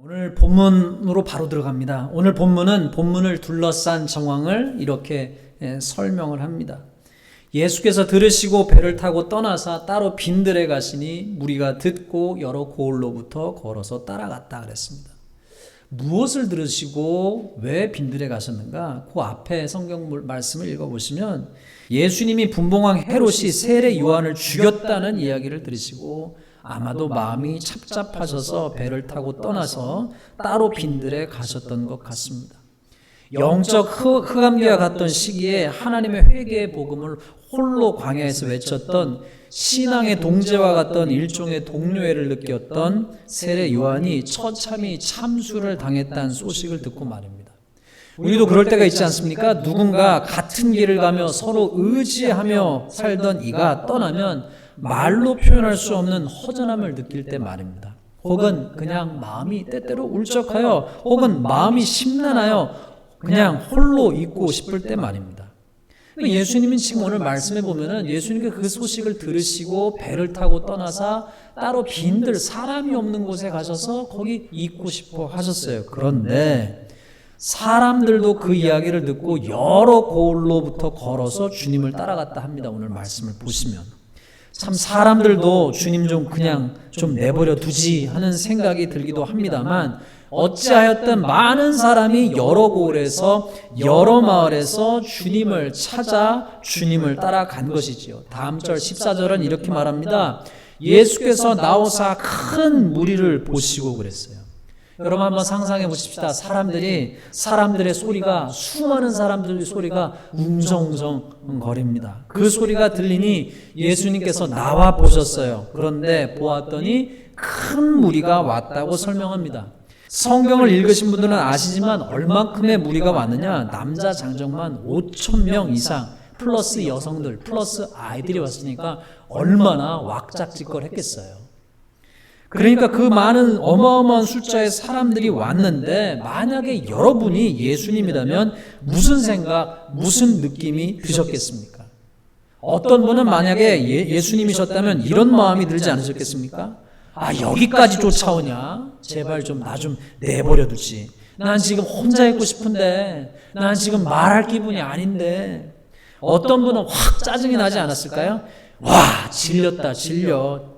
오늘 본문으로 바로 들어갑니다. 오늘 본문은 본문을 둘러싼 정황을 이렇게 설명을 합니다. 예수께서 들으시고 배를 타고 떠나사 따로 빈들에 가시니 무리가 듣고 여러 고을로부터 걸어서 따라갔다 그랬습니다. 무엇을 들으시고 왜 빈들에 가셨는가? 그 앞에 성경 말씀을 읽어보시면 예수님이 분봉왕 헤롯이 세례 요한을 죽였다는 이야기를 들으시고 아마도 마음이 착잡하셔서 배를 타고 떠나서 따로 빈들에 가셨던 것 같습니다. 영적 흑암기와 같던 시기에 하나님의 회개의 복음을 홀로 광야에서 외쳤던 신앙의 동제와 같던 일종의 동료애를 느꼈던 세례 요한이 처참히 참수를 당했다는 소식을 듣고 말입니다. 우리도 그럴 때가 있지 않습니까? 누군가 같은 길을 가며 서로 의지하며 살던 이가 떠나면 말로 표현할 수 없는 허전함을 느낄 때 말입니다. 혹은 그냥 마음이 때때로 울적하여 혹은 마음이 심란하여 그냥 홀로 있고 싶을 때 말입니다. 예수님은 지금 오늘 말씀해 보면은 예수님께 그 소식을 들으시고 배를 타고 떠나서 따로 빈들 사람이 없는 곳에 가셔서 거기 있고 싶어 하셨어요. 그런데 사람들도 그 이야기를 듣고 여러 고을로부터 걸어서 주님을 따라갔다 합니다. 오늘 말씀을 보시면 참 사람들도 주님 좀 그냥 좀 내버려 두지 하는 생각이 들기도 합니다만 어찌하였든 많은 사람이 여러 고을에서 여러 마을에서 주님을 찾아 주님을 따라간 것이지요. 다음 절 14절은 이렇게 말합니다. 예수께서 나오사 큰 무리를 보시고 그랬어요. 여러분 한번 상상해 보십시다. 사람들의 소리가 수많은 사람들의 소리가 웅성웅성 거립니다. 그 소리가 들리니 예수님께서 나와 보셨어요. 그런데 보았더니 큰 무리가 왔다고 설명합니다. 성경을 읽으신 분들은 아시지만 얼만큼의 무리가 왔느냐? 남자 장정만 5,000명 이상 플러스 여성들 플러스 아이들이 왔으니까 얼마나 왁작지껄했겠어요. 그러니까 그 많은 어마어마한 숫자의 사람들이 왔는데 만약에 여러분이 예수님이라면 무슨 생각, 무슨 느낌이 드셨겠습니까? 어떤 분은 만약에 예수님이셨다면 이런 마음이 들지 않으셨겠습니까? 아, 여기까지 쫓아오냐? 제발 좀 나 좀 내버려 두지. 난 지금 혼자 있고 싶은데, 난 지금 말할 기분이 아닌데. 어떤 분은 확 짜증이 나지 않았을까요? 와, 질렸다,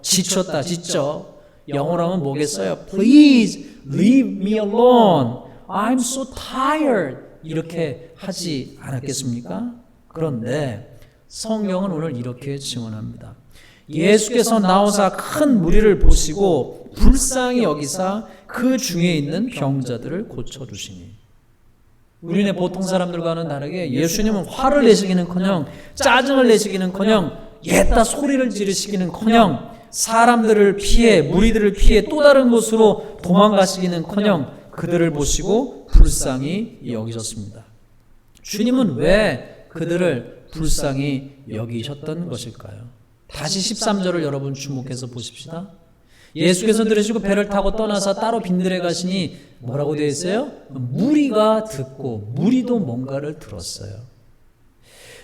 지쳤다, 지쳐. 영어로 하면 뭐겠어요? Please leave me alone. I'm so tired. 이렇게 하지 않았겠습니까? 그런데 성경은 오늘 이렇게 증언합니다. 예수께서 나오사 큰 무리를 보시고 불쌍히 여기사 그 중에 있는 병자들을 고쳐주시니. 우리네 보통 사람들과는 다르게 예수님은 화를 내시기는커녕 짜증을 내시기는커녕 옛다 소리를 지르시기는커녕 사람들을 피해 무리들을 피해 또 다른 곳으로 도망가시기는커녕 그들을 보시고 불쌍히 여기셨습니다. 주님은 왜 그들을 불쌍히 여기셨던 것일까요? 다시 13절을 여러분 주목해서 보십시다. 예수께서 들으시고 배를 타고 떠나서 따로 빈들에 가시니 뭐라고 되어 있어요? 무리가 듣고 무리도 뭔가를 들었어요.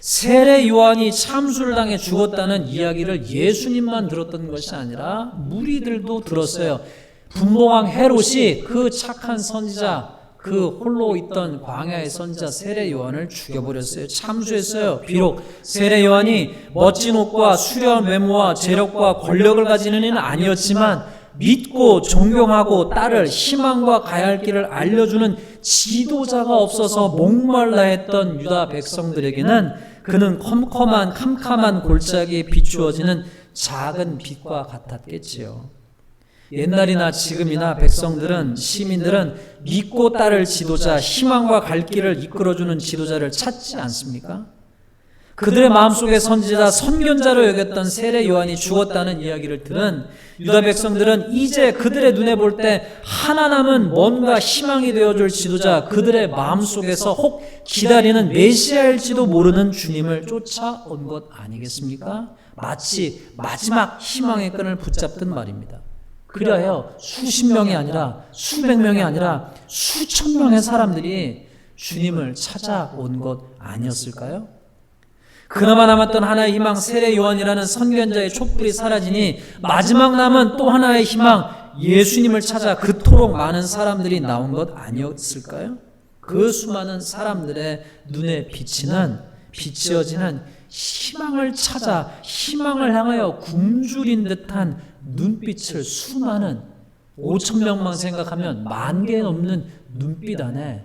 세례 요한이 참수를 당해 죽었다는 이야기를 예수님만 들었던 것이 아니라 무리들도 들었어요. 분봉왕 헤롯이 그 착한 선지자, 그 홀로 있던 광야의 선지자 세례 요한을 죽여버렸어요. 참수했어요. 비록 세례 요한이 멋진 옷과 수려한 외모와 재력과 권력을 가지는 이는 아니었지만 믿고 존경하고 따를 희망과 가야 할 길을 알려주는 지도자가 없어서 목말라 했던 유다 백성들에게는 그는 캄캄한 골짜기에 비추어지는 작은 빛과 같았겠지요. 옛날이나 지금이나 백성들은, 시민들은 믿고 따를 지도자, 희망과 갈 길을 이끌어주는 지도자를 찾지 않습니까? 그들의 마음속에 선지자, 선견자로 여겼던 세례 요한이 죽었다는 이야기를 들은 유다 백성들은 이제 그들의 눈에 볼 때 하나 남은 뭔가 희망이 되어줄 지도자, 그들의 마음속에서 혹 기다리는 메시아일지도 모르는 주님을 쫓아온 것 아니겠습니까? 마치 마지막 희망의 끈을 붙잡던 말입니다. 그리하여 수십 명이 아니라 수백 명이 아니라 수천 명의 사람들이 주님을 찾아온 것 아니었을까요? 그나마 남았던 하나의 희망 세례 요한이라는 선견자의 촛불이 사라지니 마지막 남은 또 하나의 희망 예수님을 찾아 그토록 많은 사람들이 나온 것 아니었을까요? 그 수많은 사람들의 눈에 비치어지는 희망을 찾아 희망을 향하여 굶주린 듯한 눈빛을 수많은 5천 명만 생각하면 10,000개 넘는 눈빛 안에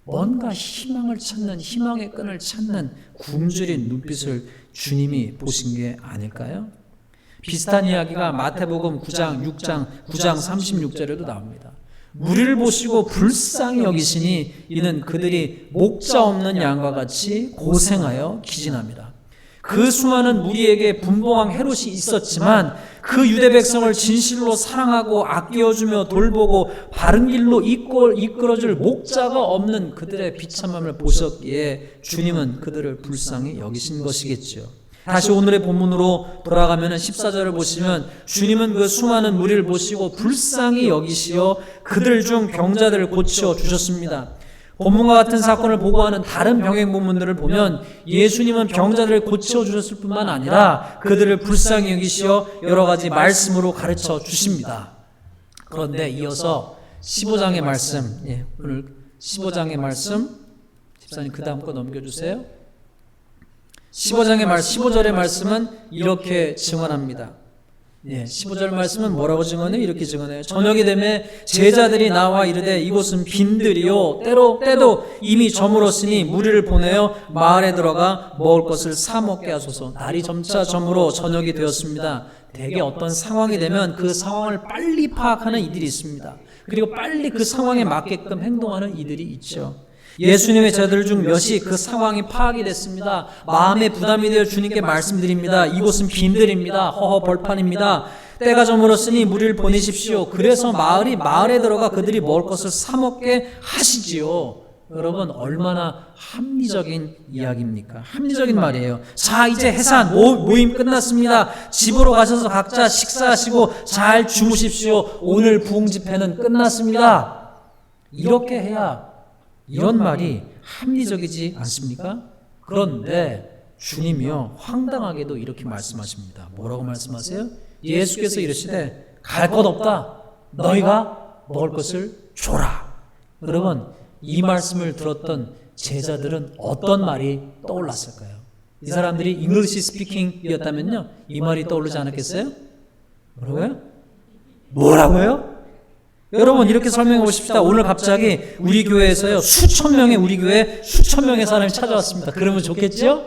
뭔가 희망을 찾는 희망의 끈을 찾는 굶주린 눈빛을 주님이 보신 게 아닐까요? 비슷한 이야기가 마태복음 9장 36절에도 나옵니다. 무리를 보시고 불쌍히 여기시니 이는 그들이 목자 없는 양과 같이 고생하여 기진합니다. 그 수많은 무리에게 분봉왕 헤롯이 있었지만 그 유대 백성을 진실로 사랑하고 아껴주며 돌보고 바른 길로 이끌어줄 목자가 없는 그들의 비참함을 보셨기에 주님은 그들을 불쌍히 여기신 것이겠죠. 다시 오늘의 본문으로 돌아가면 14절을 보시면 주님은 그 수많은 무리를 보시고 불쌍히 여기시어 그들 중 병자들을 고쳐 주셨습니다. 본문과 같은 사건을 보고하는 다른 병행 본문들을 보면 예수님은 병자들을 고쳐 주셨을 뿐만 아니라 그들을 불쌍히 여기시어 여러 가지 말씀으로 가르쳐 주십니다. 그런데 이어서 15장의 말씀, 오늘 15장의 말씀, 집사님 그 다음 거 넘겨주세요. 15절의 말씀은 이렇게 증언합니다. 15절 말씀은 뭐라고 증언해요? 이렇게 증언해요. 저녁이 되매 제자들이 나와 이르되 이곳은 빈들이요 때도 이미 저물었으니 무리를 보내어 마을에 들어가 먹을 것을 사 먹게 하소서. 날이 점차 저물어 저녁이 되었습니다. 대개 어떤 상황이 되면 그 상황을 빨리 파악하는 이들이 있습니다. 그리고 빨리 그 상황에 맞게끔 행동하는 이들이 있죠. 예수님의 제자들 중 몇이 그 상황이 파악이 됐습니다. 마음의 부담이 되어 주님께 말씀드립니다. 이곳은 빈들입니다. 허허 벌판입니다. 때가 저물었으니 무리를 보내십시오. 그래서 마을에 들어가 그들이 먹을 것을 사 먹게 하시지요. 여러분 얼마나 합리적인 이야기입니까? 합리적인 말이에요. 자, 이제 해산 모임 끝났습니다. 집으로 가셔서 각자 식사하시고 잘 주무십시오. 오늘 부흥 집회는 끝났습니다. 이렇게 해야 이런 말이 합리적이지 않습니까? 그런데 주님이요 황당하게도 이렇게 말씀하십니다. 뭐라고 말씀하세요? 예수께서 이르시되 갈 것 없다. 너희가 먹을 것을 줘라. 여러분 이 말씀을 들었던 제자들은 어떤 말이 떠올랐을까요? 이 사람들이 잉글리시 스피킹이었다면요 이 말이 떠오르지 않았겠어요? 뭐라고요? 여러분 이렇게 설명해 보십시다. 오늘 갑자기 우리 교회에서요 수천 명의 사람이 찾아왔습니다. 그러면 좋겠죠?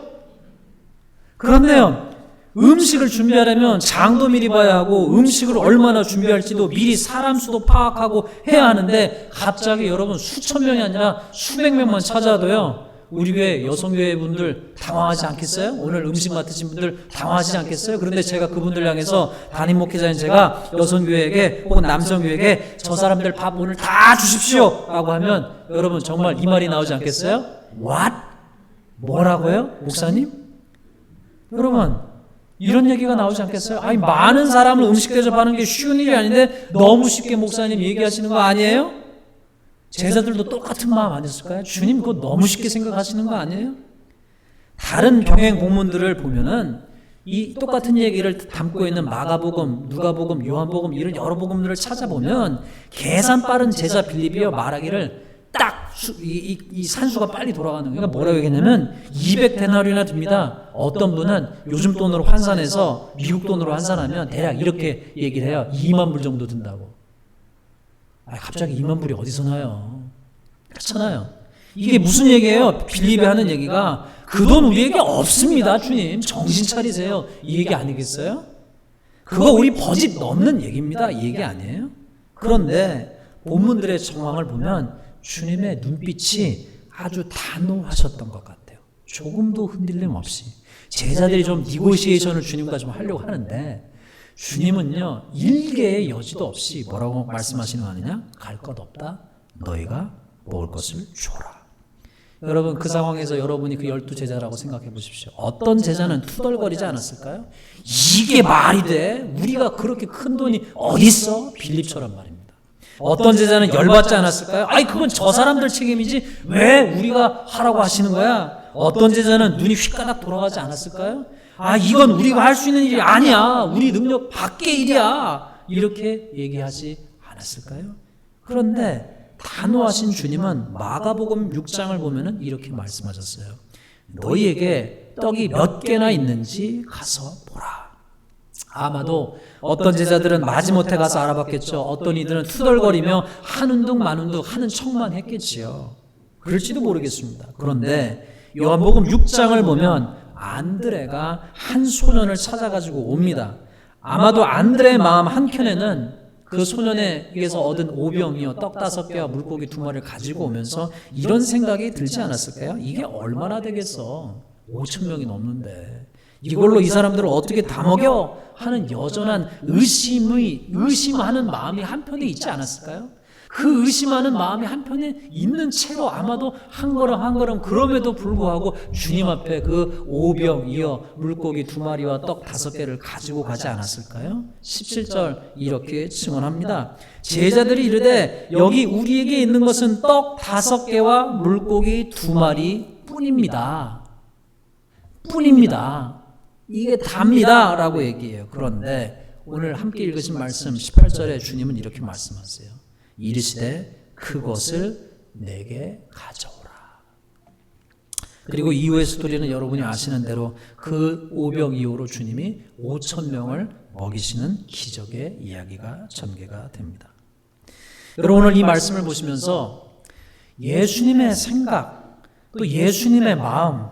그런데요 음식을 준비하려면 장도 미리 봐야 하고 음식을 얼마나 준비할지도 미리 사람 수도 파악하고 해야 하는데 갑자기 여러분 수천 명이 아니라 수백 명만 찾아와도요 우리 교회 여성교회 분들 당황하지 않겠어요? 오늘 음식 맡으신 분들 당황하지 않겠어요? 그런데 제가 그분들 향해서 담임 목회자인 제가 여성교회에게 혹은 남성교회에게 저 사람들 밥 오늘 다 주십시오 라고 하면 여러분 정말 이 말이 나오지 않겠어요? What? 뭐라고요? 목사님? 여러분 이런 얘기가 나오지 않겠어요? 아니 많은 사람을 음식 대접하는 게 쉬운 일이 아닌데 너무 쉽게 목사님 얘기하시는 거 아니에요? 제자들도 똑같은 마음 아니었을까요? 주님 그거 너무 쉽게 생각하시는 거 아니에요? 다른 병행 본문들을 보면은 이 똑같은 얘기를 담고 있는 마가복음, 누가복음, 요한복음 이런 여러 복음들을 찾아보면 계산 빠른 제자 빌립이요 말하기를 딱 이 산수가 빨리 돌아가는 거예요. 그러니까 뭐라고 얘기했냐면 200데나리온이나 듭니다. 어떤 분은 요즘 돈으로 환산해서 미국 돈으로 환산하면 대략 이렇게 얘기를 해요. 2만 불 정도 든다고. 갑자기 2만 불이 어디서 나요? 그렇잖아요. 이게 무슨 얘기예요? 빌립이 하는 얘기가 그 돈 우리에게 없습니다. 주님 정신 차리세요. 이 얘기 아니겠어요? 그거 우리 버짓 넘는 얘기입니다. 이 얘기 아니에요? 그런데 본문들의 정황을 보면 주님의 눈빛이 아주 단호하셨던 것 같아요. 조금도 흔들림 없이. 제자들이 좀 니고시에이션을 주님과 좀 하려고 하는데 주님은요 일개의 여지도 없이 뭐라고 말씀하시는 거 아니냐? 갈 것 없다. 너희가 먹을 것을 줘라. 여러분 그 상황에서 여러분이 그 12제자라고 생각해 보십시오. 어떤 제자는 투덜거리지 않았을까요? 이게 말이 돼? 우리가 그렇게 큰 돈이 어디 있어? 빌립처럼 말입니다. 어떤 제자는 열받지 않았을까요? 아니 그건 저 사람들 책임이지 왜 우리가 하라고 하시는 거야? 어떤 제자는 눈이 휘까닥 돌아가지 않았을까요? 이건 우리가 할 수 있는 일이 아니야. 우리 능력 밖의 일이야. 이렇게 얘기하지 않았을까요? 그런데 단호하신 주님은 마가복음 6장을 보면은 이렇게 말씀하셨어요. 너희에게 떡이 몇 개나 있는지 가서 보라. 아마도 어떤 제자들은 마지못해 가서 알아봤겠죠. 어떤 이들은 투덜거리며 한운둑 만운둑 하는 척만 했겠지요. 그럴지도 모르겠습니다. 그런데 요한복음 6장을 보면 안드레가 한 소년을 찾아가지고 옵니다. 아마도 안드레의 마음 한켠에는 그 소년에게서 얻은 오병이요 떡 5개와 물고기 2마리를 가지고 오면서 이런 생각이 들지 않았을까요? 이게 얼마나 되겠어? 5,000명이 넘는데 이걸로 이 사람들을 어떻게 다 먹여? 하는 여전한 의심하는 마음이 한편에 있지 않았을까요? 그 의심하는 마음이 한편에 있는 채로 아마도 한 걸음 한 걸음 그럼에도 불구하고 주님 앞에 그 오병이어 물고기 2마리와 떡 5개를 가지고 가지 않았을까요? 17절 이렇게 증언합니다. 제자들이 이르되 여기 우리에게 있는 것은 떡 5개와 물고기 2마리 뿐입니다. 이게 답니다 라고 얘기해요. 그런데 오늘 함께 읽으신 말씀 18절에 주님은 이렇게 말씀하세요. 이르시되 그것을 내게 가져오라. 그리고 이후의 스토리는 여러분이 아시는 대로 그 오병 이후로 주님이 5,000명을 먹이시는 기적의 이야기가 전개가 됩니다. 여러분 오늘 이 말씀을 보시면서 예수님의 생각, 또 예수님의 마음,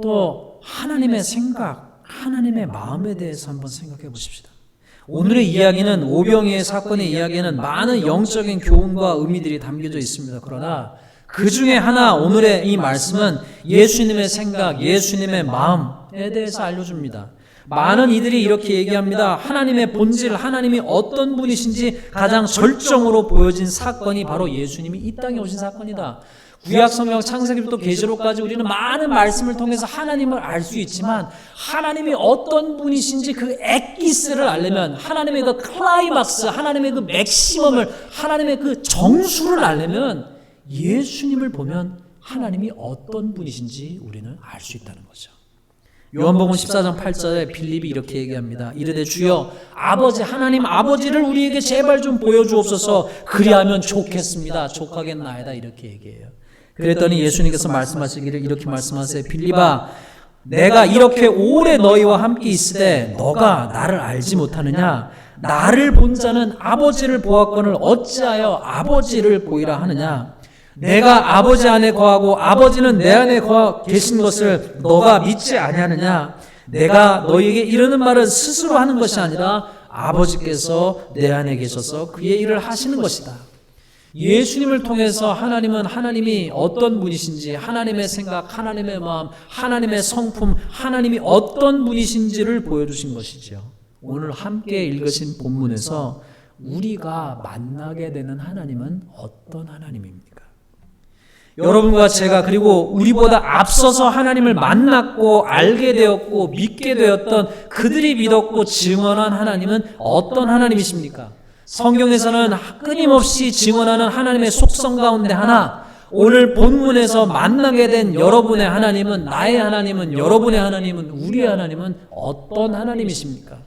또 하나님의 생각, 하나님의 마음에 대해서 한번 생각해 보십시다. 오늘의 이야기는 오병이의 사건의 이야기에는 많은 영적인 교훈과 의미들이 담겨져 있습니다. 그러나 그 중에 하나 오늘의 이 말씀은 예수님의 생각, 예수님의 마음에 대해서 알려줍니다. 많은 이들이 이렇게 얘기합니다. 하나님의 본질, 하나님이 어떤 분이신지 가장 절정으로 보여진 사건이 바로 예수님이 이 땅에 오신 사건이다. 구약성경 창세기부터 계시록까지 우리는 많은 말씀을 통해서 하나님을 알 수 있지만 하나님이 어떤 분이신지 그 엑기스를 알려면 하나님의 그 클라이막스, 하나님의 그 맥시멈을, 하나님의 그 정수를 알려면 예수님을 보면 하나님이 어떤 분이신지 우리는 알 수 있다는 거죠. 요한복음 14장 8절에 빌립이 이렇게 얘기합니다. 이르되 주여 아버지 하나님 아버지를 우리에게 제발 좀 보여주옵소서. 그리하면 좋겠습니다. 족하겠나이다. 이렇게 얘기해요. 그랬더니 예수님께서 말씀하시기를 이렇게 말씀하세요. 빌립아 내가 이렇게 오래 너희와 함께 있으되 너가 나를 알지 못하느냐? 나를 본 자는 아버지를 보았거늘 어찌하여 아버지를 보이라 하느냐? 내가 아버지 안에 거하고 아버지는 내 안에 거하 계신 것을 너가 믿지 아니하느냐? 내가 너희에게 이르는 말은 스스로 하는 것이 아니라 아버지께서 내 안에 계셔서 그의 일을 하시는 것이다. 예수님을 통해서 하나님은 하나님이 어떤 분이신지, 하나님의 생각, 하나님의 마음, 하나님의 성품, 하나님이 어떤 분이신지를 보여주신 것이죠. 오늘 함께 읽으신 본문에서 우리가 만나게 되는 하나님은 어떤 하나님입니까? 여러분과 제가 그리고 우리보다 앞서서 하나님을 만났고 알게 되었고 믿게 되었던 그들이 믿었고 증언한 하나님은 어떤 하나님이십니까? 성경에서는 끊임없이 증언하는 하나님의 속성 가운데 하나, 오늘 본문에서 만나게 된 여러분의 하나님은, 나의 하나님은, 여러분의 하나님은, 우리의 하나님은 어떤 하나님이십니까?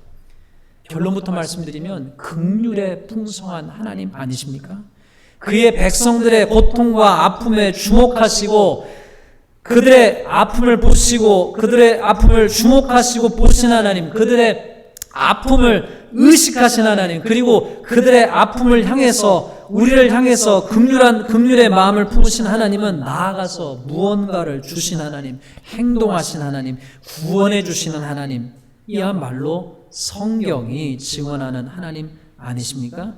결론부터 말씀드리면 긍휼에 풍성한 하나님 아니십니까? 그의 백성들의 고통과 아픔에 주목하시고 그들의 아픔을 보시고 그들의 아픔을 주목하시고 보신 하나님, 그들의 아픔을 의식하신 하나님, 그리고 그들의 아픔을 향해서 우리를 향해서 긍휼의 마음을 품으신 하나님은 나아가서 무언가를 주신 하나님, 행동하신 하나님, 구원해 주시는 하나님, 이야말로 성경이 증언하는 하나님 아니십니까?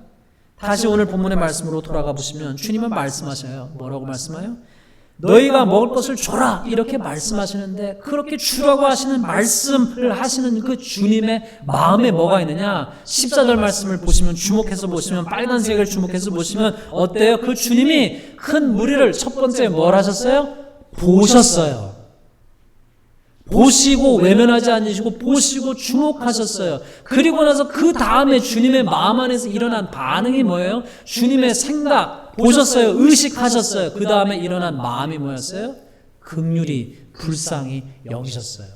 다시 오늘 본문의 말씀으로 돌아가 보시면 주님은 말씀하셔요. 뭐라고 말씀해요? 너희가 먹을 것을 줘라 이렇게 말씀하시는데 그렇게 주라고 하시는 말씀을 하시는 그 주님의 마음에 뭐가 있느냐? 14절 말씀을 보시면 주목해서 보시면 빨간색을 주목해서 보시면 어때요? 그 주님이 큰 무리를 첫 번째 뭘 하셨어요? 보셨어요. 보시고 외면하지 않으시고 보시고 주목하셨어요. 그리고 나서 그 다음에 주님의 마음 안에서 일어난 반응이 뭐예요? 주님의 생각 보셨어요. 의식하셨어요. 그 다음에 일어난 마음이 뭐였어요? 긍휼히 불쌍히 여기셨어요.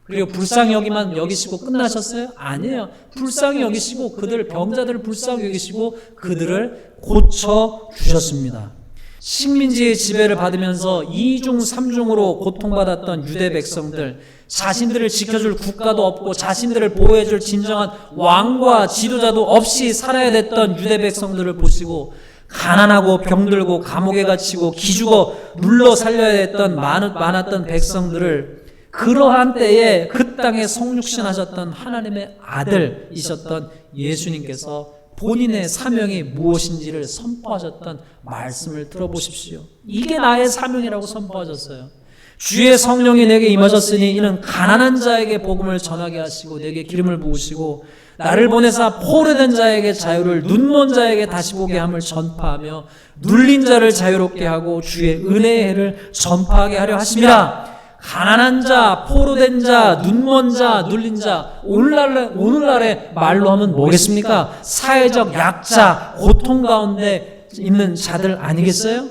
그리고 불쌍히 여기시고 끝나셨어요? 아니에요. 불쌍히 여기시고 그들 병자들을 불쌍히 여기시고 그들을 고쳐 주셨습니다. 식민지의 지배를 받으면서 2중 3중으로 고통받았던 유대 백성들, 자신들을 지켜줄 국가도 없고 자신들을 보호해줄 진정한 왕과 지도자도 없이 살아야 됐던 유대 백성들을 보시고 가난하고 병들고 감옥에 갇히고 기죽어 눌러 살려야 했던 많았던 백성들을 그러한 때에 그 땅에 성육신하셨던 하나님의 아들이셨던 예수님께서 본인의 사명이 무엇인지를 선포하셨던 말씀을 들어보십시오. 이게 나의 사명이라고 선포하셨어요. 주의 성령이 내게 임하셨으니 이는 가난한 자에게 복음을 전하게 하시고 내게 기름을 부으시고 나를 보내사 포로된 자에게 자유를 눈먼 자에게 다시 보게 함을 전파하며 눌린 자를 자유롭게 하고 주의 은혜의 해를 전파하게 하려 하심이라. 가난한 자, 포로된 자, 눈먼 자, 눌린 자, 오늘날의 말로 하면 뭐겠습니까? 사회적 약자, 고통 가운데 있는 자들 아니겠어요?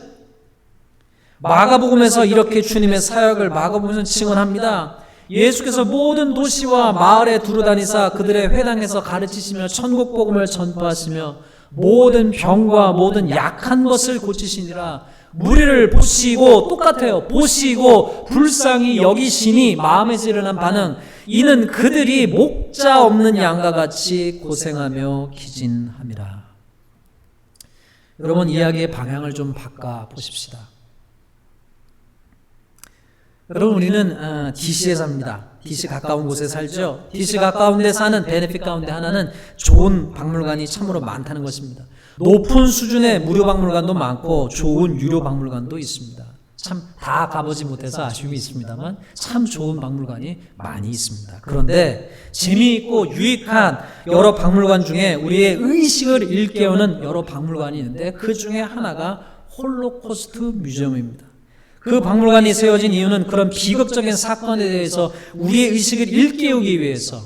마가복음에서 이렇게 주님의 사역을 마가복음에서 증언합니다. 예수께서 모든 도시와 마을에 두루다니사 그들의 회당에서 가르치시며 천국 복음을 전파하시며 모든 병과 모든 약한 것을 고치시니라. 무리를 보시고 똑같아요. 보시고 불쌍히 여기시니 마음에서 일어난 반응. 이는 그들이 목자 없는 양과 같이 고생하며 기진함이라. 여러분 이야기의 방향을 좀 바꿔 보십시다. 여러분 우리는 DC에 삽니다. DC 가까운 곳에 살죠. DC 가까운 데 사는 베네핏 가운데 하나는 좋은 박물관이 참으로 많다는 것입니다. 높은 수준의 무료 박물관도 많고 좋은 유료 박물관도 있습니다. 참 다 가보지 못해서 아쉬움이 있습니다만 참 좋은 박물관이 많이 있습니다. 그런데 재미있고 유익한 여러 박물관 중에 우리의 의식을 일깨우는 여러 박물관이 있는데 그 중에 하나가 홀로코스트 뮤지엄입니다. 그 박물관이 세워진 이유는 그런 비극적인 사건에 대해서 우리의 의식을 일깨우기 위해서,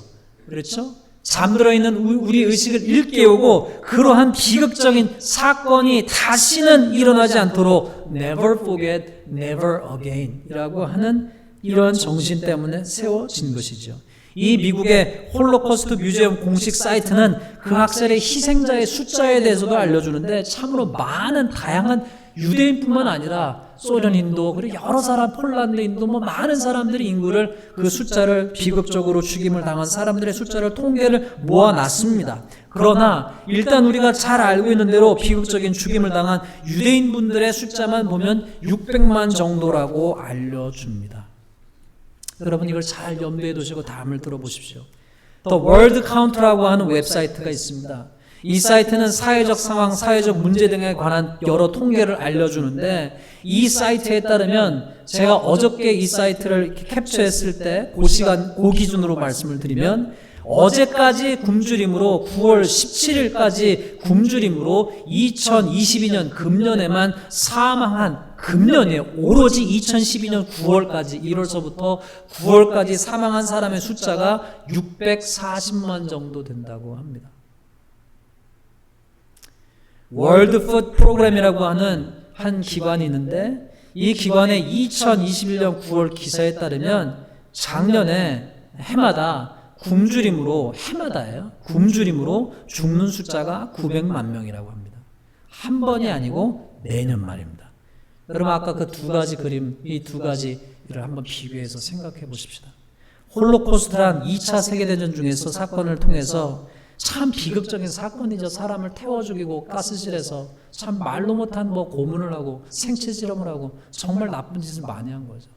그렇죠? 잠들어 있는 우리 의식을 일깨우고 그러한 비극적인 사건이 다시는 일어나지 않도록 never forget, never again 이라고 하는 이런 정신 때문에 세워진 것이죠. 이 미국의 홀로코스트 뮤지엄 공식 사이트는 그 학살의 희생자의 숫자에 대해서도 알려주는데 참으로 많은 다양한 유대인뿐만 아니라 소련인도 그리고 여러 사람 폴란드인도 많은 사람들이 인구를 그 숫자를 비극적으로 죽임을 당한 사람들의 숫자를 통계를 모아놨습니다. 그러나 일단 우리가 잘 알고 있는 대로 비극적인 죽임을 당한 유대인분들의 숫자만 보면 600만 정도라고 알려줍니다. 여러분 이걸 잘 염두에 두시고 다음을 들어보십시오. The World Count라고 하는 웹사이트가 있습니다. 이 사이트는 사회적 상황, 사회적 문제 등에 관한 여러 통계를 알려주는데 이 사이트에 따르면 제가 어저께 이 사이트를 이렇게 캡처했을 때 그 기준으로 말씀을 드리면 어제까지 굶주림으로 9월 17일까지 굶주림으로 2022년 금년에만 사망한 금년이에요. 오로지 2012년 9월까지 1월서부터 9월까지 사망한 사람의 숫자가 640만 정도 된다고 합니다. 월드 푸드 프로그램이라고 하는 한 기관이 있는데 이 기관의 2021년 9월 기사에 따르면 작년에 해마다 굶주림으로 죽는 숫자가 900만 명이라고 합니다. 한 번이 아니고 매년 말입니다. 여러분 아까 그 두 가지 그림, 이 두 가지를 한번 비교해서 생각해 보십시다. 홀로코스트란 2차 세계대전 중에서 사건을 통해서 참 비극적인 사건이죠. 사람을 태워 죽이고 가스실에서 참 말로 못한 고문을 하고 생체 실험을 하고 정말 나쁜 짓을 많이 한 거죠.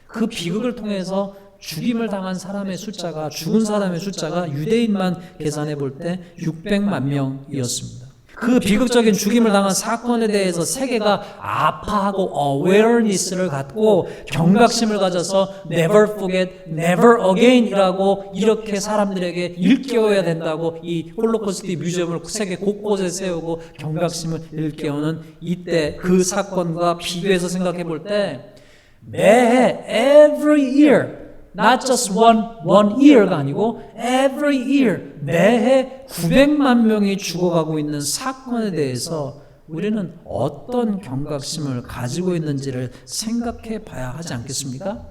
그 비극을 통해서 죽임을 당한 사람의 숫자가, 죽은 사람의 숫자가 유대인만 계산해 볼 때 600만 명이었습니다. 그 비극적인 죽임을 당한 사건에 대해서 세계가 아파하고 awareness를 갖고 경각심을 가져서 never forget, never again 이라고 이렇게 사람들에게 일깨워야 된다고 이 홀로코스트 뮤지엄을 세계 곳곳에 세우고 경각심을 일깨우는 이때 그 사건과 비교해서 생각해 볼 때 매해 every year not just one year가 아니고 every year 매해 900만 명이 죽어가고 있는 사건에 대해서 우리는 어떤 경각심을 가지고 있는지를 생각해 봐야 하지 않겠습니까?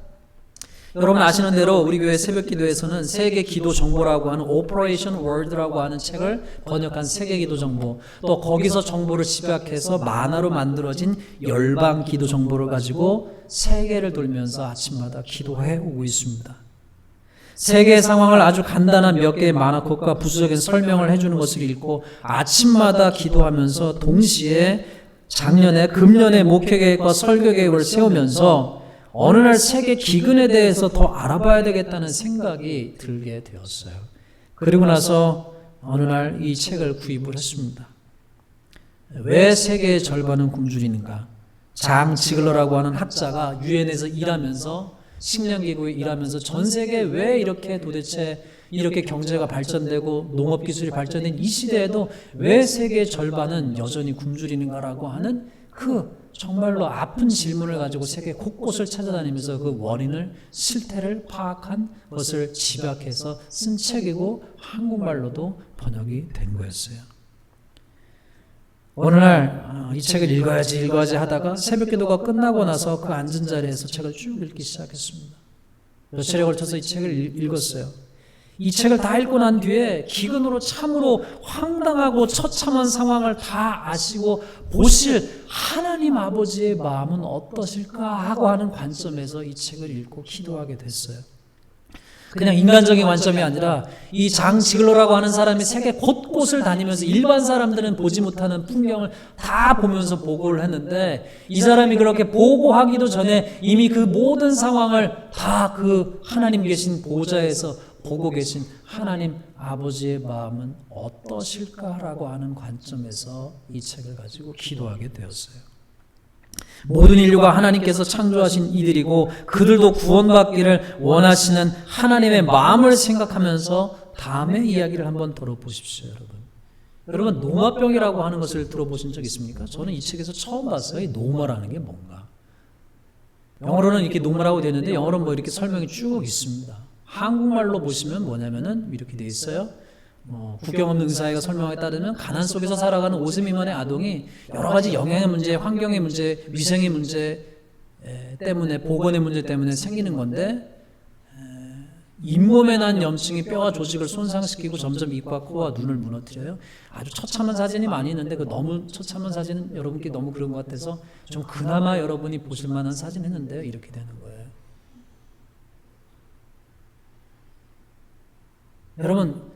여러분 아시는 대로 우리 교회 새벽기도에서는 세계 기도 정보라고 하는 오퍼레이션 월드라고 하는 책을 번역한 세계 기도 정보, 또 거기서 정보를 집약해서 만화로 만들어진 열방 기도 정보를 가지고 세계를 돌면서 아침마다 기도해 오고 있습니다. 세계의 상황을 아주 간단한 몇 개의 만화컷과 부수적인 설명을 해주는 것을 읽고 아침마다 기도하면서 동시에 작년에 금년에 목회계획과 설교계획을 세우면서 어느 날 세계 기근에 대해서 더 알아봐야 되겠다는 생각이 들게 되었어요. 그리고 나서 어느 날 이 책을 구입을 했습니다. 왜 세계의 절반은 굶주리는가? 장 지글러라고 하는 학자가 유엔에서 일하면서 식량기구에 일하면서 전 세계에 왜 이렇게 도대체 이렇게 경제가 발전되고 농업기술이 발전된 이 시대에도 왜 세계의 절반은 여전히 굶주리는가라고 하는 그 정말로 아픈 질문을 가지고 세계 곳곳을 찾아다니면서 그 원인을 실태를 파악한 것을 집약해서 쓴 책이고 한국말로도 번역이 된 거였어요. 어느 날 이 책을 읽어야지 하다가 새벽기도가 끝나고 나서 그 앉은 자리에서 책을 쭉 읽기 시작했습니다. 며칠에 걸쳐서 이 책을 읽었어요. 이 책을 다 읽고 난 뒤에 기근으로 참으로 황당하고 처참한 상황을 다 아시고 보실 하나님 아버지의 마음은 어떠실까 하고 하는 관점에서 이 책을 읽고 기도하게 됐어요. 그냥 인간적인 관점이 아니라 이 장 지글러라고 하는 사람이 세계 곳곳을 다니면서 일반 사람들은 보지 못하는 풍경을 다 보면서 보고를 했는데 이 사람이 그렇게 보고하기도 전에 이미 그 모든 상황을 다 그 하나님 계신 보좌에서 보고 계신 하나님 아버지의 마음은 어떠실까라고 하는 관점에서 이 책을 가지고 기도하게 되었어요. 모든 인류가 하나님께서 창조하신 이들이고 그들도 구원받기를 원하시는 하나님의 마음을 생각하면서 다음의 이야기를 한번 들어보십시오. 여러분 노마병이라고 하는 것을 들어보신 적 있습니까? 저는 이 책에서 처음 봤어요. 이 노마라는 게 뭔가. 영어로는 이렇게 노마라고 되는데 영어로는 뭐 이렇게 설명이 쭉 있습니다. 한국말로 보시면 뭐냐면은 이렇게 돼 있어요. 국경 없는 의사회가 설명에 따르면 가난 속에서 살아가는 50 미만의 아동이 여러 가지 영양의 문제, 환경의 문제, 위생의 문제 때문에 보건의 문제 때문에 생기는 건데 잇몸에 난 염증이 뼈와 조직을 손상시키고 점점 입과 코와 눈을 무너뜨려요. 아주 처참한 사진이 많이 있는데 그 너무 처참한 사진은 여러분께 너무 그런 것 같아서 좀 그나마 여러분이 보실 만한 사진 했는데요. 이렇게 되는 거예요. 여러분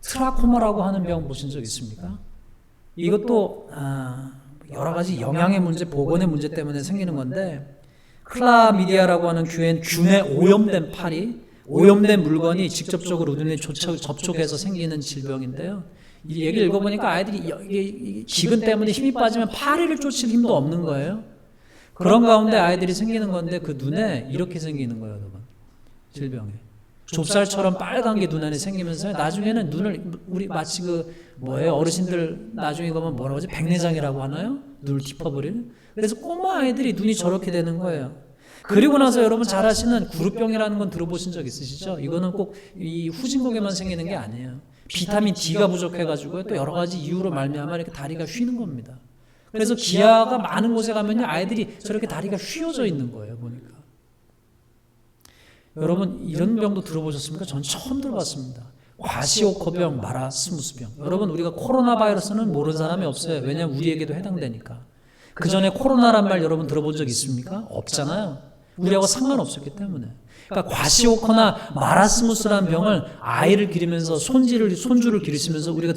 트라코마라고 하는 병 보신 적 있습니까? 이것도 여러 가지 영양의 문제, 보건의 문제 때문에 생기는 건데 클라미디아라고 하는 균에 오염된 파리, 오염된 물건이 직접적으로 눈에 접촉해서 생기는 질병인데요. 이 얘기를 읽어보니까 아이들이 기근 때문에 힘이 빠지면 파리를 쫓을 힘도 없는 거예요. 그런 가운데 아이들이 생기는 건데 그 눈에 이렇게 생기는 거예요, 여러분. 질병이. 좁쌀처럼 빨간 게 눈 안에 생기면서 나중에는 눈을 우리 마치 어르신들 나중에 가면 뭐라고 하지? 백내장이라고 하나요? 눈을 덮어버리는. 그래서 꼬마 아이들이 눈이 저렇게 되는 거예요. 그리고 나서 여러분 잘 아시는 구루병이라는 건 들어보신 적 있으시죠? 이거는 꼭 이 후진국에만 생기는 게 아니에요. 비타민 D가 부족해가지고 또 여러 가지 이유로 말미암아 이렇게 다리가 휘는 겁니다. 그래서 기아가 많은 곳에 가면요 아이들이 저렇게 다리가 휘어져 있는 거예요 보니까. 여러분 이런 병도 들어보셨습니까? 전 처음 들어봤습니다. 과시오코병, 마라스무스병. 여러분 우리가 코로나 바이러스는 모르는 사람이 없어요. 왜냐하면 우리에게도 해당되니까. 그 전에 코로나란 말 여러분 들어본 적 있습니까? 없잖아요. 우리하고 상관없었기 때문에. 그러니까 과시오코나 마라스무스라는 병을 아이를 기르면서 손주를 기르시면서 우리가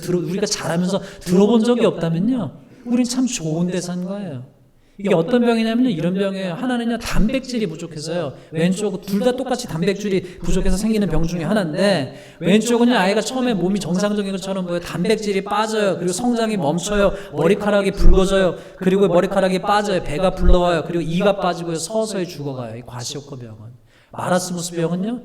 자라면서 들어본 적이 없다면요. 우린 참 좋은 데 산 거예요. 이게 어떤 병이냐면요. 이런 병이에요. 하나는요, 단백질이 부족해서요. 왼쪽, 둘 다 똑같이 단백질이 부족해서 생기는 병 중에 하나인데, 왼쪽은요, 아이가 처음에 몸이 정상적인 것처럼 보여요. 단백질이 빠져요. 그리고 성장이 멈춰요. 머리카락이 붉어져요. 그리고 머리카락이 빠져요. 배가 불러와요. 그리고 이가 빠지고요. 서서히 죽어가요. 이 과시오코 병은. 마라스무스 병은요,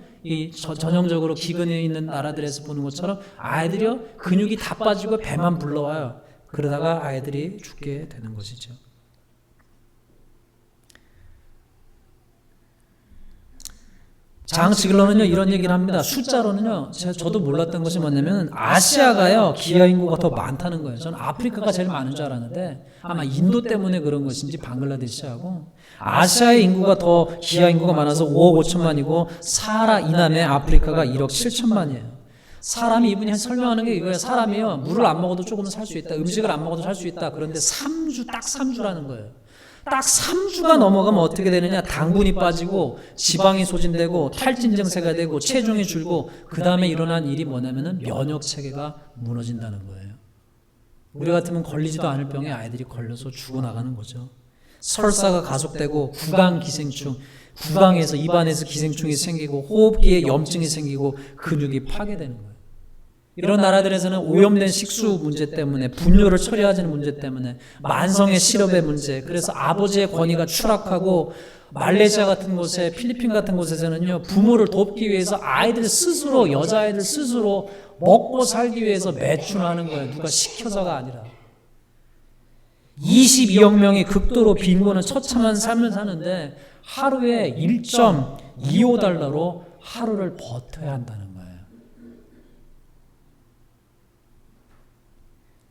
전형적으로 기근에 있는 나라들에서 보는 것처럼 아이들이요, 근육이 다 빠지고 배만 불러와요. 그러다가 아이들이 죽게 되는 것이죠. 장 지글러는요 이런 얘기를 합니다. 숫자로는요 저도 몰랐던 것이 뭐냐면 아시아가요 기아 인구가 더 많다는 거예요. 저는 아프리카가 제일 많은 줄 알았는데 아마 인도 때문에 그런 것인지 방글라데시하고 아시아의 인구가 더 기아 인구가 많아서 5억 5천만이고 사하라 이남의 아프리카가 1억 7천만이에요. 사람이 이분이 설명하는 게 이거예요. 사람이요 물을 안 먹어도 조금은 살 수 있다. 음식을 안 먹어도 살 수 있다. 그런데 3주 딱 3주라는 거예요. 딱 3주가 넘어가면 어떻게 되느냐? 당분이 빠지고 지방이 소진되고 탈진 증세가 되고 체중이 줄고 그 다음에 일어난 일이 뭐냐면은 면역 체계가 무너진다는 거예요. 우리 같으면 걸리지도 않을 병에 아이들이 걸려서 죽어나가는 거죠. 설사가 가속되고 구강 기생충, 구강에서 입안에서 기생충이 생기고 호흡기에 염증이 생기고 근육이 파괴되는 거예요. 이런 나라들에서는 오염된 식수 문제 때문에 분뇨를 처리하는 문제 때문에 만성의 실업의 문제, 그래서 아버지의 권위가 추락하고 말레이시아 같은 곳에 필리핀 같은 곳에서는요 부모를 돕기 위해서 아이들 스스로 여자아이들 스스로 먹고 살기 위해서 매춘하는 거예요. 누가 시켜서가 아니라 22억 명이 극도로 빈곤한 처참한 삶을 사는데 하루에 1.25달러로 하루를 버텨야 한다는 거예요.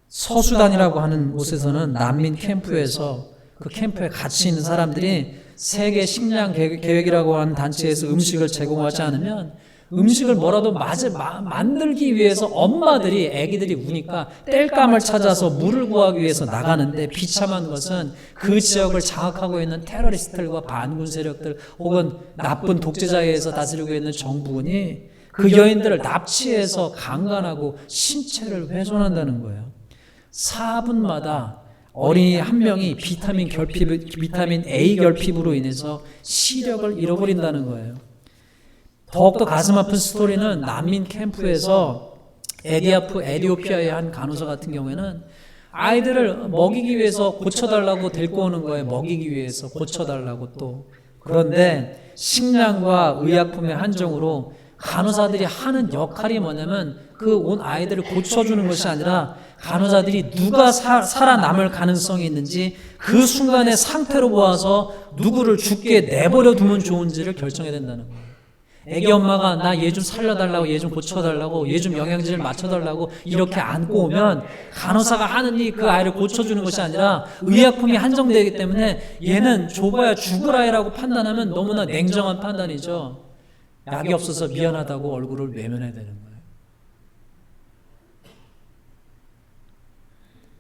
서수단이라고 하는 곳에서는 난민 캠프에서 그 캠프에 같이 있는 사람들이 세계 식량 계획이라고 하는 단체에서 음식을 제공하지 않으면 음식을 뭐라도 만들기 위해서 엄마들이 아기들이 우니까 땔감을 찾아서 물을 구하기 위해서 나가는데 비참한 것은 그 지역을 장악하고 있는 테러리스트들과 반군 세력들 혹은 나쁜 독재자에 의해서 다스리고 있는 정부군이 그 여인들을 납치해서 강간하고 신체를 훼손한다는 거예요. 4분마다 어린이 한 명이 비타민 A 결핍으로 인해서 시력을 잃어버린다는 거예요. 더욱더 가슴 아픈 스토리는 난민 캠프에서 에디오피아의 한 간호사 같은 경우에는 아이들을 먹이기 위해서 고쳐달라고 데리고 오는 거예요. 먹이기 위해서 고쳐달라고 또. 그런데 식량과 의약품의 한정으로 간호사들이 하는 역할이 뭐냐면 그 온 아이들을 고쳐주는 것이 아니라 간호사들이 누가 살아남을 가능성이 있는지 그 순간의 상태로 보아서 누구를 죽게 내버려 두면 좋은지를 결정해야 된다는 거예요. 애기 엄마가 나 얘 좀 살려달라고 얘 좀 고쳐달라고 얘 좀 영양제를 맞춰달라고 이렇게 안고 오면 간호사가 하는 일 그 아이를 고쳐주는 것이 아니라 의약품이 한정되기 때문에 얘는 줘봐야 죽을 아이라고 판단하면 너무나 냉정한 판단이죠. 약이 없어서 미안하다고 얼굴을 외면해야 되는 거예요.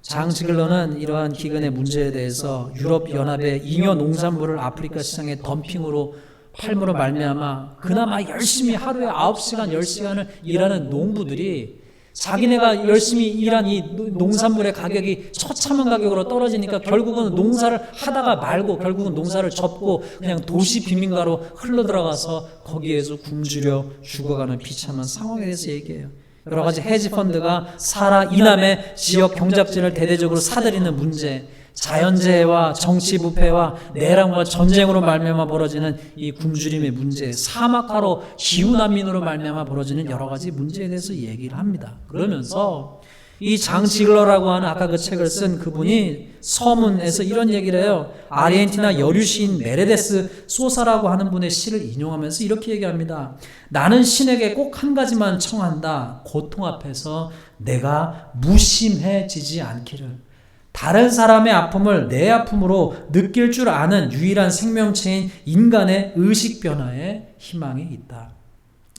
장 지글러는 이러한 기근의 문제에 대해서 유럽연합의 잉여 농산물을 아프리카 시장에 덤핑으로 팔므로 말미암아 그나마 열심히 하루에 9시간 10시간을 일하는 농부들이 자기네가 열심히 일한 이 농산물의 가격이 처참한 가격으로 떨어지니까 결국은 농사를 하다가 말고 결국은 농사를 접고 그냥 도시 빈민가로 흘러들어가서 거기에서 굶주려 죽어가는 비참한 상황에 대해서 얘기해요. 여러 가지 헤지펀드가 사하라 이남의 지역 경작지를 대대적으로 사들이는 문제, 자연재해와 정치부패와 내란과 전쟁으로 말미암아 벌어지는 이 굶주림의 문제, 사막화로 기후난민으로 말미암아 벌어지는 여러 가지 문제에 대해서 얘기를 합니다. 그러면서 이 장 지글러라고 하는 아까 그 책을 쓴 그분이 서문에서 이런 얘기를 해요. 아르헨티나 여류 시인 메레데스 소사라고 하는 분의 시를 인용하면서 이렇게 얘기합니다. 나는 신에게 꼭 한 가지만 청한다. 고통 앞에서 내가 무심해지지 않기를. 다른 사람의 아픔을 내 아픔으로 느낄 줄 아는 유일한 생명체인 인간의 의식 변화에 희망이 있다.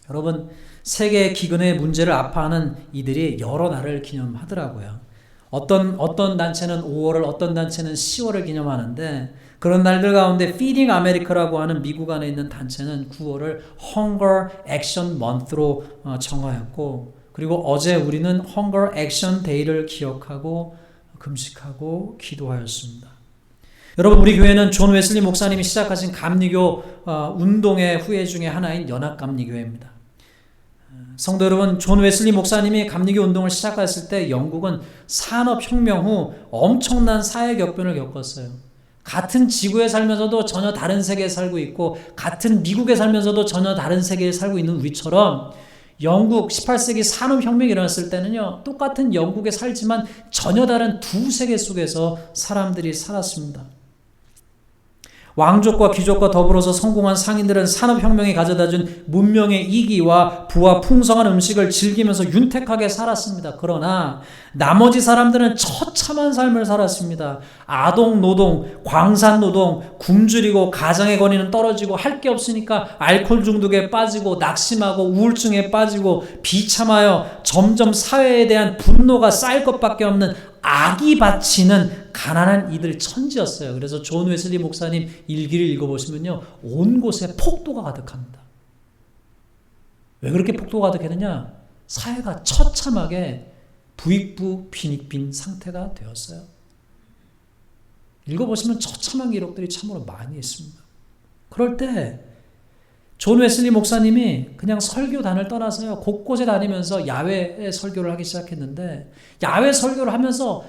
여러분, 세계 기근의 문제를 아파하는 이들이 여러 날을 기념하더라고요. 어떤 단체는 5월을, 어떤 단체는 10월을 기념하는데 그런 날들 가운데 Feeding America라고 하는 미국 안에 있는 단체는 9월을 Hunger Action Month로 정하였고, 그리고 어제 우리는 Hunger Action Day를 기억하고 금식하고 기도하였습니다. 여러분, 우리 교회는 존 웨슬리 목사님이 시작하신 감리교 운동의 후예 중에 하나인 연합감리교회입니다. 성도 여러분, 존 웨슬리 목사님이 감리교 운동을 시작했을 때 영국은 산업혁명 후 엄청난 사회 격변을 겪었어요. 같은 지구에 살면서도 전혀 다른 세계에 살고 있고 같은 미국에 살면서도 전혀 다른 세계에 살고 있는 우리처럼 영국 18세기 산업혁명이 일어났을 때는요, 똑같은 영국에 살지만 전혀 다른 두 세계 속에서 사람들이 살았습니다. 왕족과 귀족과 더불어서 성공한 상인들은 산업혁명이 가져다준 문명의 이기와 부와 풍성한 음식을 즐기면서 윤택하게 살았습니다. 그러나 나머지 사람들은 처참한 삶을 살았습니다. 아동 노동, 광산 노동, 굶주리고 가정의 권위는 떨어지고 할 게 없으니까 알코올 중독에 빠지고 낙심하고 우울증에 빠지고 비참하여 점점 사회에 대한 분노가 쌓일 것밖에 없는 악이 바치는 가난한 이들 천지였어요. 그래서 존 웨슬리 목사님 일기를 읽어보시면요, 온 곳에 폭도가 가득합니다. 왜 그렇게 폭도가 가득했느냐? 사회가 처참하게 부익부 빈익빈 상태가 되었어요. 읽어보시면 처참한 기록들이 참으로 많이 있습니다. 그럴 때 존 웨슬리 목사님이 그냥 설교단을 떠나서요, 곳곳에 다니면서 야외 설교를 하기 시작했는데, 야외 설교를 하면서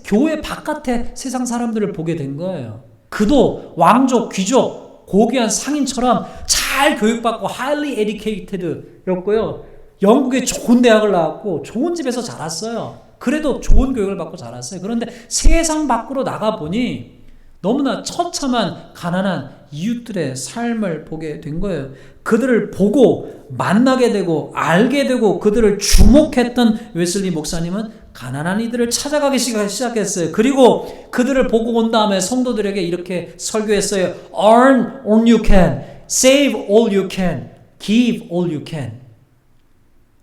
교회 바깥에 세상 사람들을 보게 된 거예요. 그도 왕족, 귀족, 고귀한 상인처럼 잘 교육받고 highly educated 였고요. 영국의 좋은 대학을 나왔고 좋은 집에서 자랐어요. 그래도 좋은 교육을 받고 자랐어요. 그런데 세상 밖으로 나가보니 너무나 처참한 가난한 이웃들의 삶을 보게 된 거예요. 그들을 보고 만나게 되고 알게 되고 그들을 주목했던 웨슬리 목사님은 가난한 이들을 찾아가기 시작했어요. 그리고 그들을 보고 온 다음에 성도들에게 이렇게 설교했어요. Earn all you can, save all you can, give all you can.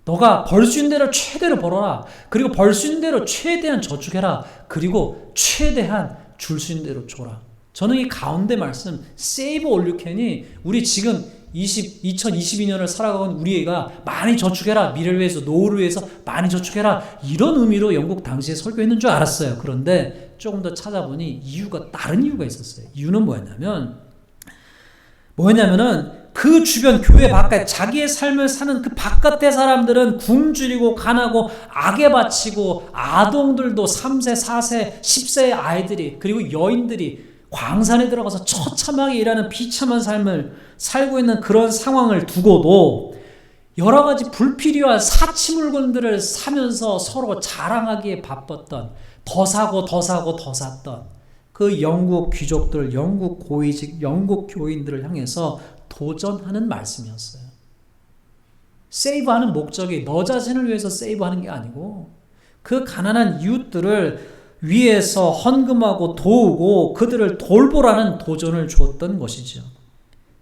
너가 벌 수 있는 대로 최대로 벌어라. 그리고 벌 수 있는 대로 최대한 저축해라. 그리고 최대한 줄 수 있는 대로 줘라. 저는 이 가운데 말씀 Save all you can이 우리 지금 2022년을 살아가는 우리가 많이 저축해라. 미래를 위해서, 노후를 위해서 많이 저축해라. 이런 의미로 영국 당시에 설교했는 줄 알았어요. 그런데 조금 더 찾아보니 다른 이유가 있었어요. 이유는 뭐였냐면은 그 주변 교회 바깥 자기의 삶을 사는 그 바깥의 사람들은 굶주리고 가나고 악에 바치고 아동들도 3세, 4세, 10세의 아이들이 그리고 여인들이 광산에 들어가서 처참하게 일하는 비참한 삶을 살고 있는 그런 상황을 두고도 여러 가지 불필요한 사치 물건들을 사면서 서로 자랑하기에 바빴던, 더 사고 더 사고 더 샀던 그 영국 귀족들, 영국 고위직, 영국 교인들을 향해서 도전하는 말씀이었어요. 세이브하는 목적이 너 자신을 위해서 세이브하는 게 아니고 그 가난한 이웃들을 위해서 헌금하고 도우고 그들을 돌보라는 도전을 주었던 것이죠.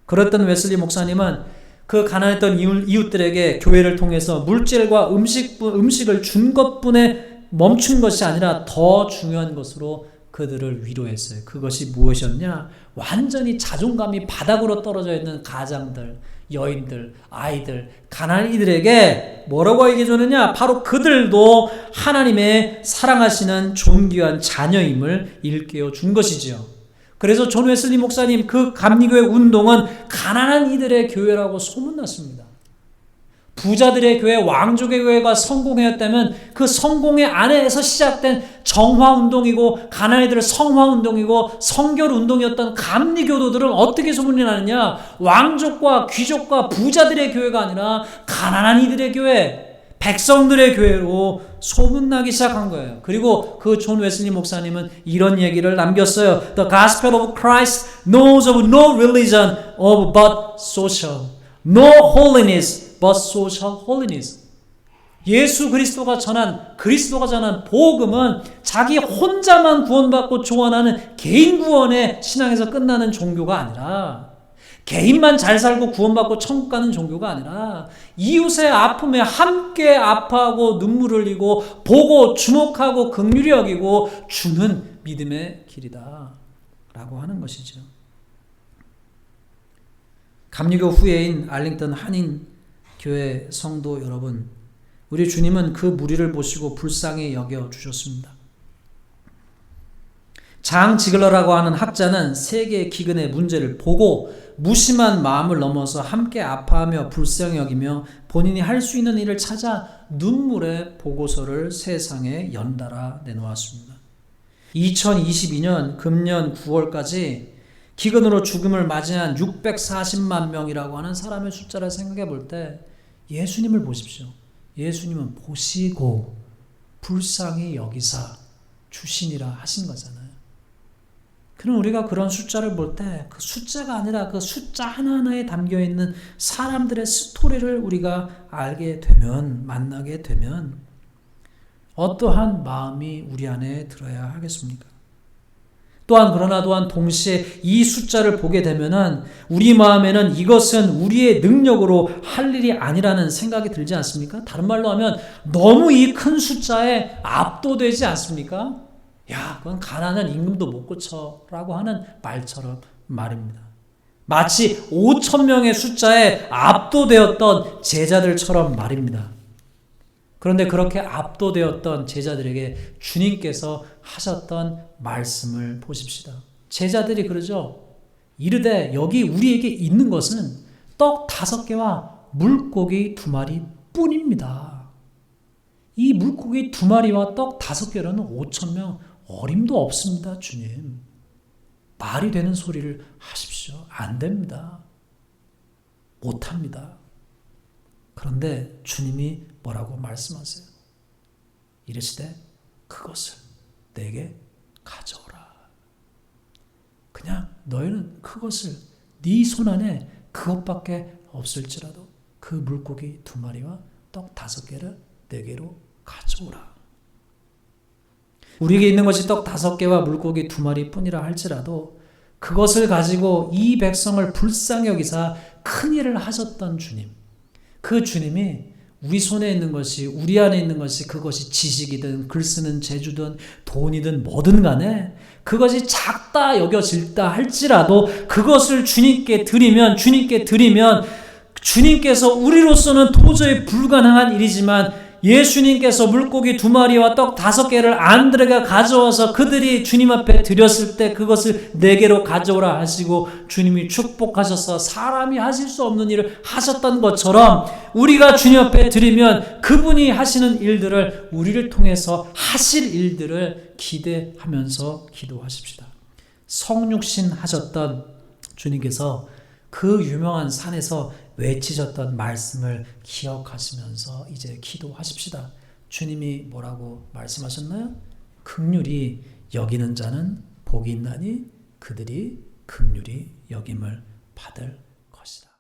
그랬던 웨슬리 목사님은 그 가난했던 이웃들에게 교회를 통해서 물질과 음식을 준 것뿐에 멈춘 것이 아니라 더 중요한 것으로 그들을 위로했어요. 그것이 무엇이었냐? 완전히 자존감이 바닥으로 떨어져 있는 가장들, 여인들, 아이들, 가난한 이들에게 뭐라고 얘기해 줬느냐? 바로 그들도 하나님의 사랑하시는 존귀한 자녀임을 일깨워 준 것이지요. 그래서 존 웨슬리 목사님 그 감리교회 운동은 가난한 이들의 교회라고 소문났습니다. 부자들의 교회, 왕족의 교회가 성공했다면 그 성공의 안에서 시작된 정화운동이고 가난이들의 성화운동이고 성결운동이었던 감리교도들은 어떻게 소문이 나느냐? 왕족과 귀족과 부자들의 교회가 아니라 가난한 이들의 교회, 백성들의 교회로 소문나기 시작한 거예요. 그리고 그 존 웨슬리 목사님은 이런 얘기를 남겼어요. The gospel of Christ knows of no religion of but social, no holiness but social holiness. 예수 그리스도가 전한 복음은 자기 혼자만 구원받고 조언하는 개인 구원의 신앙에서 끝나는 종교가 아니라, 개인만 잘 살고 구원받고 천국 가는 종교가 아니라 이웃의 아픔에 함께 아파하고 눈물을 흘리고 보고 주목하고 긍휼히 여기고 주는 믿음의 길이다 라고 하는 것이죠. 감리교 후예인 알링턴 한인 교회 성도 여러분, 우리 주님은 그 무리를 보시고 불쌍히 여겨주셨습니다. 장 지글러라고 하는 학자는 세계의 기근의 문제를 보고 무심한 마음을 넘어서 함께 아파하며 불쌍히 여기며 본인이 할 수 있는 일을 찾아 눈물의 보고서를 세상에 연달아 내놓았습니다. 2022년 금년 9월까지 기근으로 죽음을 맞이한 640만 명이라고 하는 사람의 숫자를 생각해 볼 때 예수님을 보십시오. 예수님은 보시고 불쌍히 여기사 주시니라 하신 거잖아요. 그럼 우리가 그런 숫자를 볼 때 그 숫자가 아니라 그 숫자 하나하나에 담겨있는 사람들의 스토리를 우리가 알게 되면, 만나게 되면 어떠한 마음이 우리 안에 들어야 하겠습니까? 또한 동시에 이 숫자를 보게 되면은 우리 마음에는 이것은 우리의 능력으로 할 일이 아니라는 생각이 들지 않습니까? 다른 말로 하면 너무 이 큰 숫자에 압도되지 않습니까? 야, 그건 가난한 임금도 못 고쳐라고 하는 말처럼 말입니다. 마치 5,000명의 숫자에 압도되었던 제자들처럼 말입니다. 그런데 그렇게 압도되었던 제자들에게 주님께서 하셨던 말씀을 보십시다. 제자들이 그러죠. 이르되 여기 우리에게 있는 것은 떡 5개와 물고기 2마리 뿐입니다. 이 물고기 2마리와 떡 5개로는 5,000명 어림도 없습니다. 주님. 말이 되는 소리를 하십시오. 안 됩니다. 못합니다. 그런데 주님이 뭐라고 말씀하세요? 이르시되 그것을 내게 가져오라. 그냥 너희는 그것을 네 손 안에 그것밖에 없을지라도 그 물고기 2마리와 떡 5개를 내게로 가져오라. 우리에게 있는 것이 떡 5개와 물고기 2마리 뿐이라 할지라도 그것을 가지고 이 백성을 불쌍히 여기사 큰 일을 하셨던 주님, 그 주님이 우리 손에 있는 것이, 우리 안에 있는 것이, 그것이 지식이든 글 쓰는 재주든 돈이든 뭐든 간에 그것이 작다 여겨질다 할지라도 그것을 주님께 드리면 주님께서 우리로서는 도저히 불가능한 일이지만 예수님께서 물고기 2마리와 떡 5개를 안드레가 가져와서 그들이 주님 앞에 드렸을 때 그것을 내게로 가져오라 하시고 주님이 축복하셔서 사람이 하실 수 없는 일을 하셨던 것처럼 우리가 주님 앞에 드리면 그분이 하시는 일들을, 우리를 통해서 하실 일들을 기대하면서 기도하십시다. 성육신 하셨던 주님께서 그 유명한 산에서 외치셨던 말씀을 기억하시면서 이제 기도하십시다. 주님이 뭐라고 말씀하셨나요? 긍휼히 여기는 자는 복이 있나니 그들이 긍휼히 여김을 받을 것이다.